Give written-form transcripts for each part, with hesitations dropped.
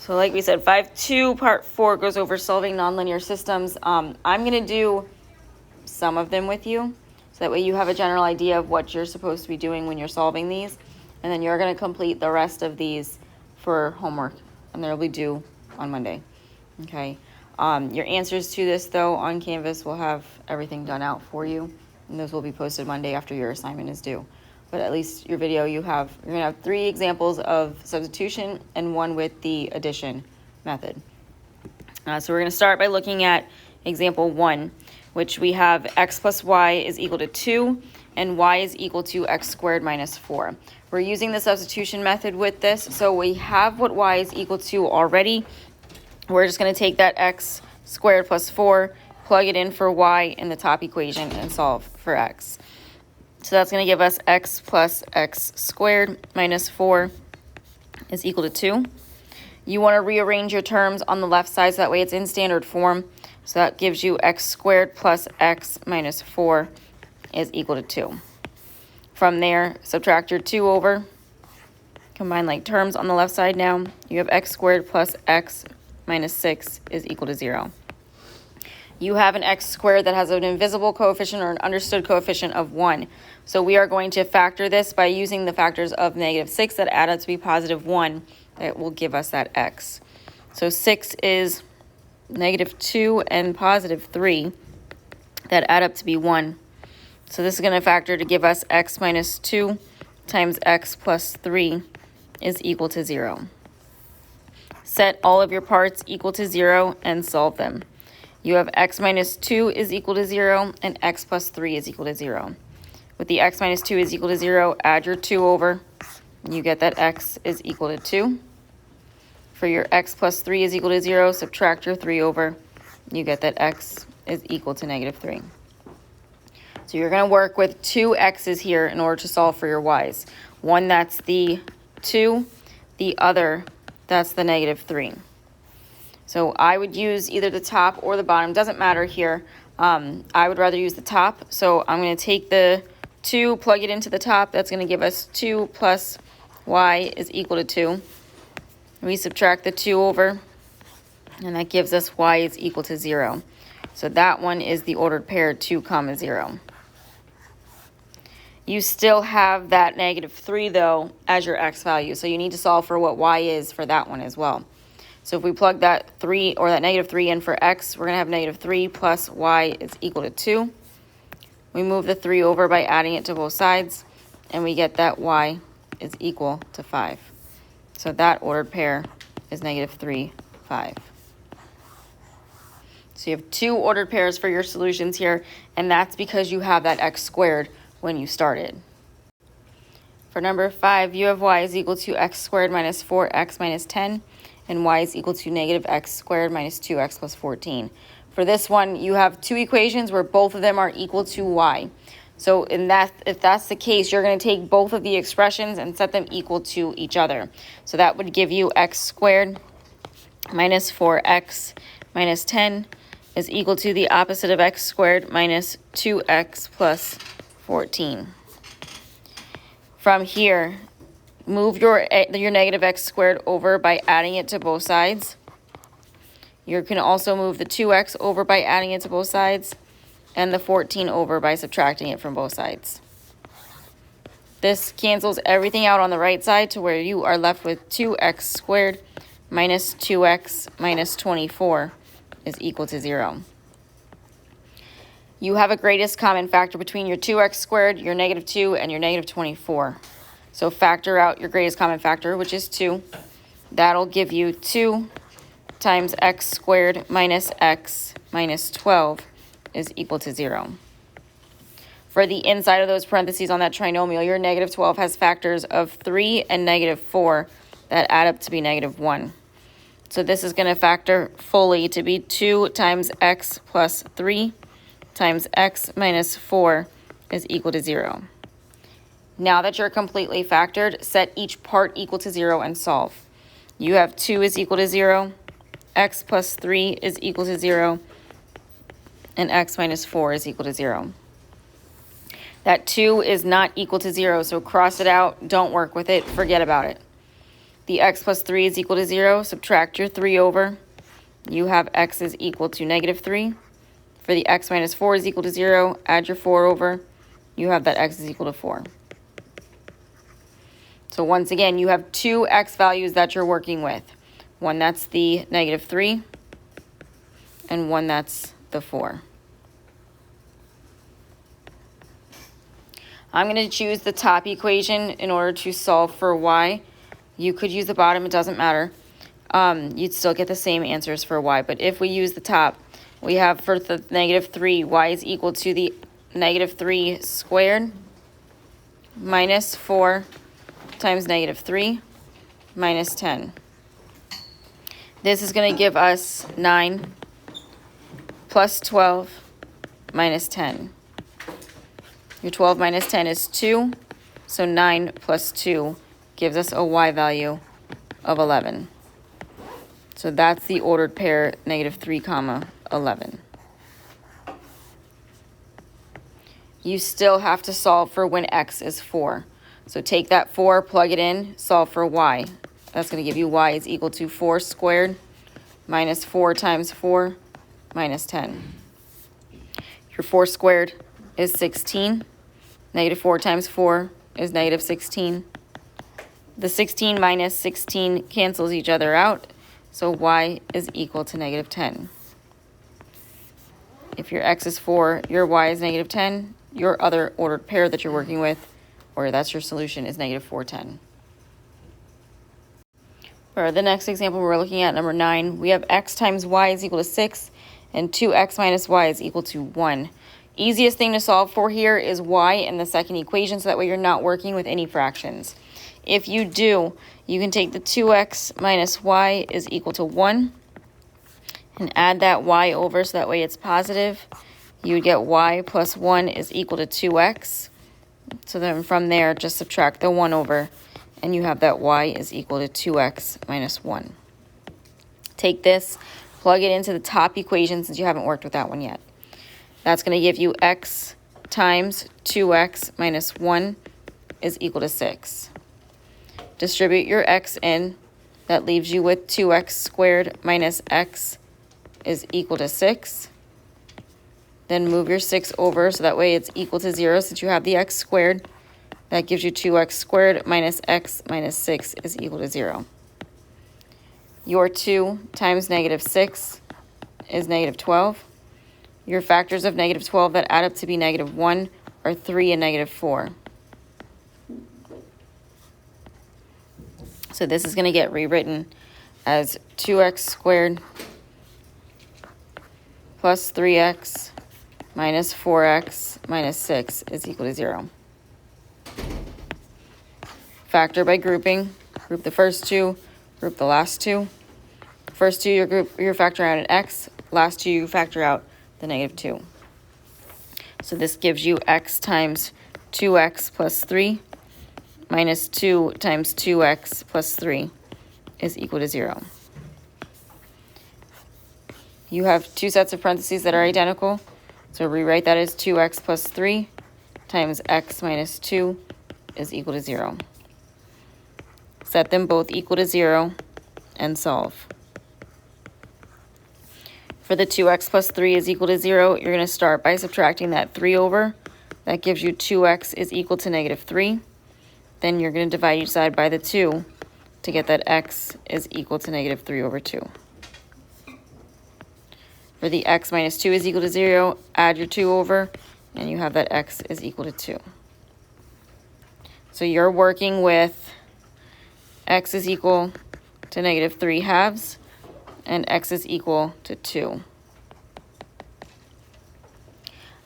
So like we said, 5.2 part 4 goes over solving nonlinear systems. I'm going to do some of them with you, so that way you have a general idea of what you're supposed to be doing when you're solving these, and then you're going to complete the rest of these for homework, and they'll be due on Monday. Okay. Your answers to this, though, on Canvas will have everything done out for you, and those will be posted Monday after your assignment is due. But at least your video, you're going to have 3 examples of substitution and 1 with the addition method. So we're going to start by looking at example 1, which we have x plus y is equal to 2 and y is equal to x squared minus 4. We're using the substitution method with this, so we have what y is equal to already. We're just going to take that x squared plus 4, plug it in for y in the top equation, and solve for x. So that's going to give us x plus x squared minus 4 is equal to 2. You want to rearrange your terms on the left side so that way it's in standard form. So that gives you x squared plus x minus 4 is equal to 2. From there, subtract your 2 over. Combine like terms on the left side now. You have x squared plus x minus 6 is equal to 0. You have an x squared that has an invisible coefficient or an understood coefficient of 1. So we are going to factor this by using the factors of -6 that add up to be positive 1. That will give us that x. So 6 is -2 and positive 3 that add up to be 1. So this is going to factor to give us x minus 2 times x plus 3 is equal to 0. Set all of your parts equal to 0 and solve them. You have x minus 2 is equal to 0 and x plus 3 is equal to 0. With the x minus 2 is equal to 0, add your 2 over. You get that x is equal to 2. For your x plus 3 is equal to 0, subtract your 3 over. You get that x is equal to -3. So you're going to work with 2 x's here in order to solve for your y's. One that's the 2, the other that's the -3. So I would use either the top or the bottom, doesn't matter here. I would rather use the top, so I'm going to take the 2, plug it into the top. That's going to give us 2 plus y is equal to 2. We subtract the 2 over, and that gives us y is equal to 0. So that one is the ordered pair 2, 0. You still have that -3, though, as your x value, so you need to solve for what y is for that one as well. So if we plug that 3 or that -3 in for x, we're going to have -3 plus y is equal to 2. We move the 3 over by adding it to both sides, and we get that y is equal to 5. So that ordered pair is -3, 5. So you have 2 ordered pairs for your solutions here, and that's because you have that x squared when you started. For number 5, you have y is equal to x squared minus 4x minus 10, and y is equal to -x squared minus 2x plus 14. For this one, you have 2 equations where both of them are equal to y. So if that's the case, you're going to take both of the expressions and set them equal to each other. So that would give you x squared minus 4x minus 10 is equal to the opposite of x squared minus 2x plus 14. From here, move your -x squared over by adding it to both sides. You can also move the 2x over by adding it to both sides, and the 14 over by subtracting it from both sides. This cancels everything out on the right side to where you are left with 2x squared minus 2x minus 24 is equal to 0. You have a greatest common factor between your 2x squared, your -2, and your -24. So factor out your greatest common factor, which is 2. That'll give you 2 times x squared minus x minus 12 is equal to 0. For the inside of those parentheses on that trinomial, your -12 has factors of 3 and -4 that add up to be -1. So this is going to factor fully to be 2 times x plus 3 times x minus 4 is equal to 0. Now that you're completely factored, set each part equal to 0 and solve. You have 2 is equal to 0, x plus 3 is equal to 0, and x minus 4 is equal to 0. That 2 is not equal to 0, so cross it out, don't work with it, forget about it. the x plus 3 is equal to 0. Subtract your 3 over. You have x is equal to negative 3. For the x minus 4 is equal to 0, add your 4 over. You have that x is equal to 4. So once again, you have two x values that you're working with. One that's the negative 3, and one that's the 4. I'm going to choose the top equation in order to solve for y. You could use the bottom, it doesn't matter. You'd still get the same answers for y, but if we use the top, we have for the negative 3, y is equal to the negative 3 squared minus 4 times negative 3 minus 10. This is going to give us 9 plus 12 minus 10. Your 12 minus 10 is 2, so 9 plus 2 gives us a y value of 11. So that's the ordered pair, negative 3 comma 11. You still have to solve for when x is 4. So take that 4, plug it in, solve for y. That's going to give you y is equal to 4 squared minus 4 times 4 minus 10. Your 4 squared is 16. Negative 4 times 4 is negative 16. The 16 minus 16 cancels each other out, so y is equal to negative 10. If your x is 4, your y is negative 10. Your other ordered pair that you're working with, or that's your solution, is negative 410. For the next example, we're looking at number 9. We have x times y is equal to 6, and 2x minus y is equal to 1. Easiest thing to solve for here is y in the second equation, so that way you're not working with any fractions. If you do, you can take the 2x minus y is equal to 1 and add that y over so that way it's positive. You would get y plus 1 is equal to 2x. So then from there, just subtract the 1 over, and you have that y is equal to 2x minus 1. Take this, plug it into the top equation since you haven't worked with that one yet. That's going to give you x times 2x minus 1 is equal to 6. Distribute your x in. That leaves you with 2x squared minus x is equal to 6. Then move your 6 over so that way it's equal to 0 since you have the x squared. That gives you 2x squared minus x minus 6 is equal to 0. Your 2 times negative 6 is negative 12. Your factors of negative 12 that add up to be negative 1 are 3 and negative 4. So this is going to get rewritten as 2x squared plus 3x minus 4x minus 6 is equal to 0. Factor by grouping. Group the first two, group the last two. First two, you factor out an x. Last two, you factor out the negative 2. So this gives you x times 2x plus 3 minus 2 times 2x plus 3 is equal to 0. You have two sets of parentheses that are identical. So rewrite that as 2x plus 3 times x minus 2 is equal to 0. Set them both equal to 0 and solve. For the 2x plus 3 is equal to 0, you're going to start by subtracting that 3 over. That gives you 2x is equal to negative 3. Then you're going to divide each side by the 2 to get that x is equal to negative 3 over 2. For the x minus 2 is equal to 0, add your 2 over, and you have that x is equal to 2. So you're working with x is equal to negative 3 halves, and x is equal to 2.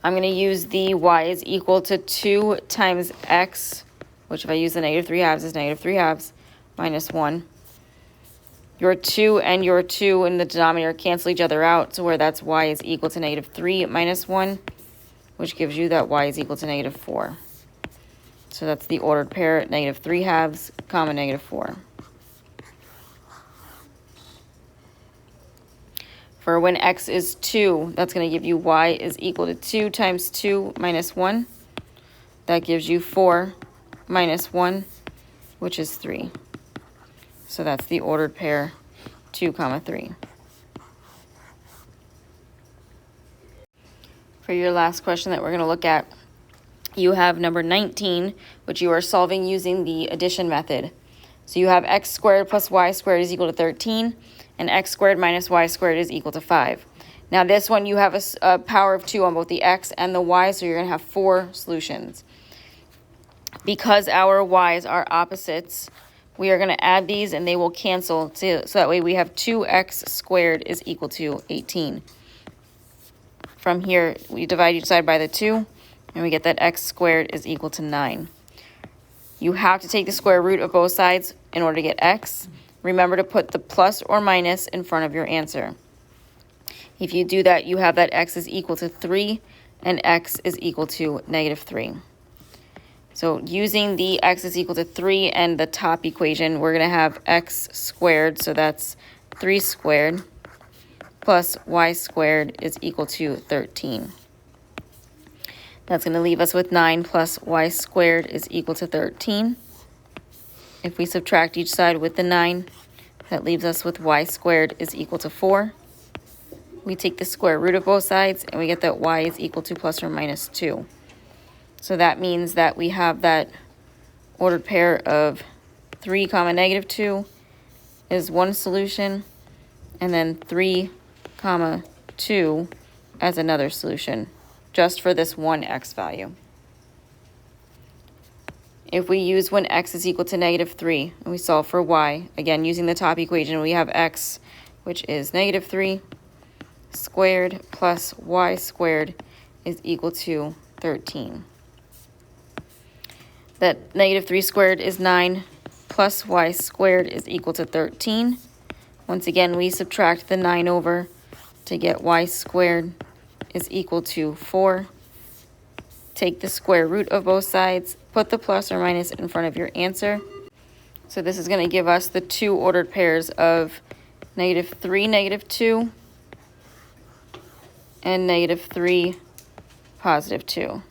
I'm going to use the y is equal to 2 times x, which if I use the negative 3 halves is negative 3 halves minus 1. Your 2 and your 2 in the denominator cancel each other out, so where that's y is equal to negative 3 minus 1, which gives you that y is equal to negative 4. So that's the ordered pair, negative 3 halves, comma negative 4. For when x is 2, that's going to give you y is equal to 2 times 2 minus 1. That gives you 4 minus 1, which is 3. So that's the ordered pair 2, 3. For your last question that we're going to look at, you have number 19, which you are solving using the addition method. So you have x squared plus y squared is equal to 13, and x squared minus y squared is equal to 5. Now this one you have a power of 2 on both the x and the y, so you're going to have 4 solutions. Because our y's are opposites, we are going to add these and they will cancel, so that way we have 2x squared is equal to 18. From here, we divide each side by the 2, and we get that x squared is equal to 9. You have to take the square root of both sides in order to get x. Remember to put the plus or minus in front of your answer. If you do that, you have that x is equal to 3 and x is equal to -3. So using the x is equal to 3 and the top equation, we're going to have x squared, so that's 3 squared, plus y squared is equal to 13. That's going to leave us with 9 plus y squared is equal to 13. If we subtract each side with the 9, that leaves us with y squared is equal to 4. We take the square root of both sides, and we get that y is equal to plus or minus 2. So that means that we have that ordered pair of 3, -2 is one solution, and then 3, 2 as another solution, just for this one x value. If we use when x is equal to -3, and we solve for y, again using the top equation, we have x, which is -3 squared plus y squared is equal to 13. That -3 squared is 9 plus y squared is equal to 13. Once again, we subtract the 9 over to get y squared is equal to 4. Take the square root of both sides, put the plus or minus in front of your answer. So this is going to give us the 2 ordered pairs of -3, -2, and -3, +2.